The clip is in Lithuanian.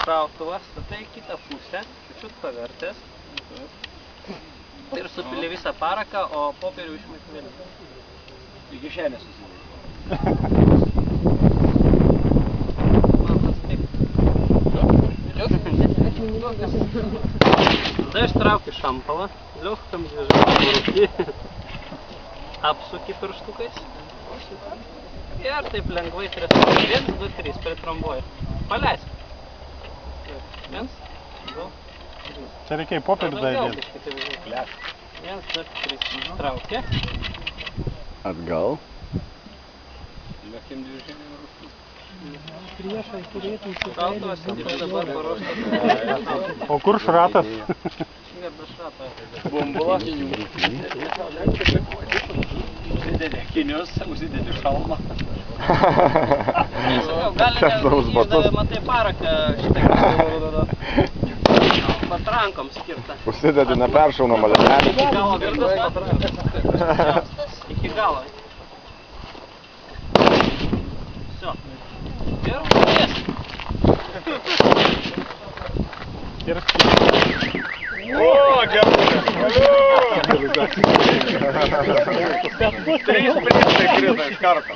šautuvą, statai į kitą pusę, čiut pavertęs. Ir supili visą paraką, o popierių išmeti vėliau. Į kišenę susidėti. Tada ištrauki šampalą, liuhtam dvižam rūkį, apsuki pirštukais ir taip lengvai pritrombuoji. 1, 2, 3 pritrombuoji. Paleisk. 1, 2, 3. Čia reikia į popierių daidėti. 1, 2, 3. Trauki. Atgal. Liukim dvižėmėm rūkį. Priešai turėtų Šautuvas yra dabar paruoštas. O kur šratas? Gardas šratą. Bumbula. Užsidėdė akinius, užsidėdė šalmą. Gali išdavė, matai, paraką šitą patrankom skirtą. Užsidedi neperšaunamą lenelį. Iki galo gardas patrankom. Iki galo. Все. Ir pradės. O, gerai. 3 priešai krito iš karto.